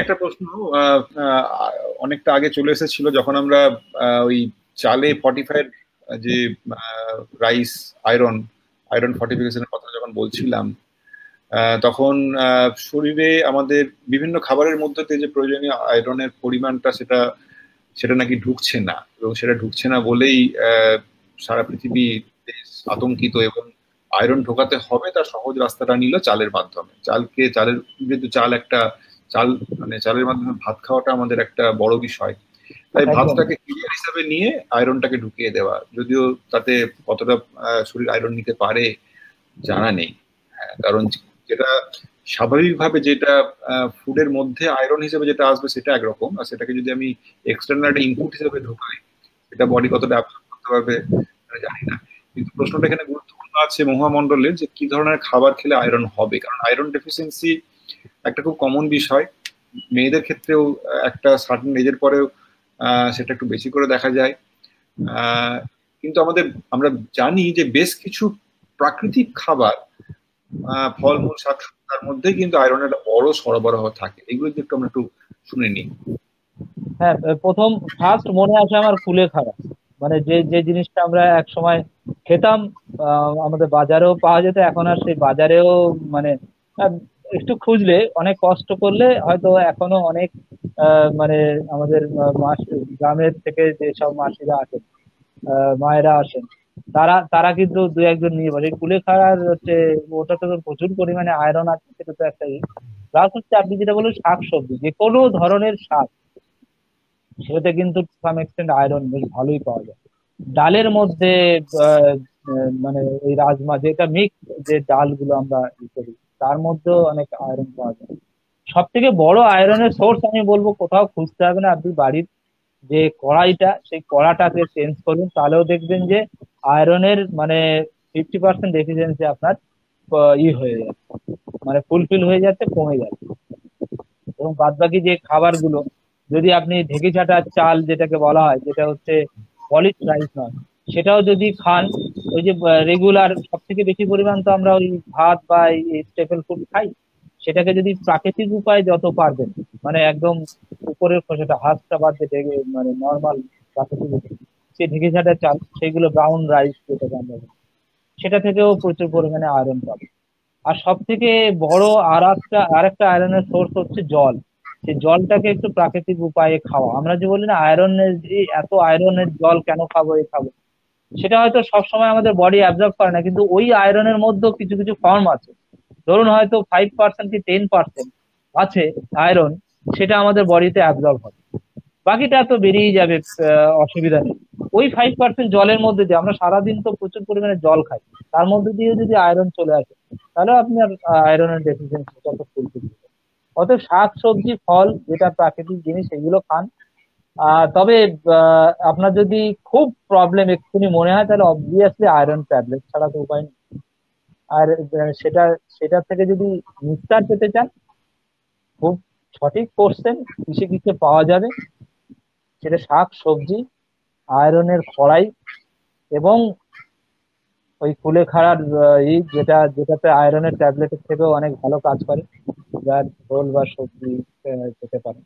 একটা প্রশ্ন, আহ, আহ, অনেকটা আগে চলে এসেছিল যখন আমরা ওই চালে ফর্টিফাইড যে রাইস আয়রন আয়রন ফর্টিফিকেশনের কথা যখন বলছিলাম, তখন শরীরে আমাদের বিভিন্ন খাবারের মধ্যে দিয়ে যে প্রয়োজনীয় আয়রনের পরিমাণটা সেটা সেটা নাকি ঢুকছে না, এবং সেটা ঢুকছে না বলেই সারা পৃথিবী বেশ আতঙ্কিত, এবং আয়রন ঢোকাতে হবে তার সহজ রাস্তাটা নিল চালের মাধ্যমে। চালের, যেহেতু চাল একটা চাল, মানে চালের মাধ্যমে ভাত খাওয়াটা আমাদের একটা বড় বিষয়, তাই একদম। ভাতটাকে ক্লিয়ার হিসাবে নিয়ে আয়রনটাকে ঢুকিয়ে দেওয়া, যদিও তাতে কতটা শরীর আয়রন নিতে পারে জানা নেই। হ্যাঁ, কারণ যেটা স্বাভাবিকভাবে যেটা ফুডের মধ্যে আয়রন হিসেবে যেটা আসবে সেটা একরকম, আর সেটাকে যদি আমি এক্সটার্নাল একটা ইনপুট হিসেবে ঢোকাই, সেটা বডি কতটা অ্যাবজর্ব করতে পারবে সেটা জানি না। কিন্তু প্রশ্নটা এখানে গুরুত্বপূর্ণ আছে মহামণ্ডলের, যে কি ধরনের খাবার খেলে আয়রন হবে, কারণ আয়রন ডেফিসিয়েন্সি একটা খুব কমন বিষয়। মেয়েদের ক্ষেত্রেও একটা সার্টেন এজের পরেও সেটা একটু বেশি করে দেখা যায়। আহ, কিন্তু আমরা জানি যে বেশ কিছু প্রাকৃতিক খাবার, ফলমূল শাকসবজি, তার মধ্যে কিন্তু আয়রনের একটা বড় সরবরাহ থাকে। এগুলো যদি একটু আমরা একটু শুনে নিই। হ্যাঁ, প্রথম ফার্স্ট মনে আসে আমার কুলেখাড়া। মানে যে যে জিনিসটা আমরা এক সময় খেতাম, আমাদের বাজারেও পাওয়া যেত, এখন আর সেই বাজারেও মানে আহ, একটু খুঁজলে, অনেক কষ্ট করলে হয়তো এখনো অনেক মানে আমাদের গ্রামের থেকে যেসব মাসিরা আসেন, মায়েরা আসেন, তারা তারা কিন্তু দু একজন নিয়ে বসে কুলেখাড়ার হচ্ছে। ওটাতে তো প্রচুর পরিমাণে আয়রন আছে, সেটা তো একটা প্লাস হচ্ছে আপনি যেটা বললেন শাকসবজি, যে কোনো ধরনের শাক, সেটাতে কিন্তু সাম এক্সটেন্ট আয়রন বেশ ভালোই পাওয়া যায়। ডালের মধ্যে আহ, মানে এই রাজমা যেটা মিক্স, যে ডালগুলো আমরা ই করি, তার মধ্যেও অনেক আয়রন পাওয়া যায়। সব থেকে বড় আয়রনের সোর্স আমি বলবো, কোথাও খুঁজতে হবে না, আপনি বাড়ির যে কড়াইটা, সেই কড়াটাকে চেঞ্জ করুন, তাহলেও দেখবেন যে আয়রনের মানে 50% ডেফিসিয়েন্সি আপনার হয়ে যাচ্ছে, মানে ফুলফিল হয়ে যাচ্ছে, কমে যাচ্ছে। এবং বাদ বাকি যে খাবারগুলো, যদি আপনি ঢেকে ছাটা চাল যেটাকে বলা হয়, যেটা হচ্ছে পলিশ রাইস নয়, সেটাও যদি খান, ওই যে রেগুলার সব থেকে বেশি পরিমাণ তো আমরা ওই ভাত বা এই স্টেপল ফুড খাই, সেটাকে যদি প্রাকৃতিক উপায়ে যত পারবেন, মানে একদম উপরের খোসাটা, হাঁসটা বাদ দিয়ে মানে নর্মাল প্রাকৃতিক উপায়, সে ঢেকে ছাটা চাল, সেগুলো ব্রাউন রাইস যেটাকে আমরা বলি, সেটা থেকেও প্রচুর পরিমাণে আয়রন পাবে। আর সব থেকে বড় আর একটা আয়রনের সোর্স হচ্ছে জল। সেই জলটাকে একটু প্রাকৃতিক উপায়ে খাওয়া। আমরা যে বলি না আয়রনের, যে এত আয়রনের জল কেন খাবো, এ খাবো, সেটা হয়তো সবসময় আমাদের বডি অ্যাবজর্ব করে না, কিন্তু ওই আয়রনের মধ্যেও কিছু কিছু ফর্ম আছে। ধরুন হয়তো 5% কি 10% আছে আয়রন, সেটা আমাদের বডিতে অ্যাবজর্ব হবে, বাকিটা তো বেরিয়ে যাবে, অসুবিধা নেই। ওই 5% জলের মধ্যে দিয়ে, আমরা সারাদিন তো প্রচুর পরিমাণে জল খাই, তার মধ্যে দিয়ে যদি আয়রন চলে আসে, তাহলে আপনার আয়রনের ডেফিসিয়েন্সিটা তো ফুলফিল হবে। অতএব শাক সবজি ফল যেটা প্রাকৃতিক জিনিস, এগুলো খান। তবে আপনার যদি খুব প্রবলেম এক্ষুনি মনে হয়, তাহলে অবভিয়াসলি আয়রন ট্যাবলেট ছাড়া তো উপায় নেই। আর সেটা সেটা থেকে যদি নিস্তার পেতে চান, খুব সঠিক কোর্সেন কিসে কিসে পাওয়া যাবে, সেটা শাক সবজি, আয়রনের কড়াই, এবং ওই কুলেখাড়ার যেটাতে আয়রনের ট্যাবলেটের থেকেও অনেক ভালো কাজ করে, যার ঝোল বা সবজি খেতে পারে।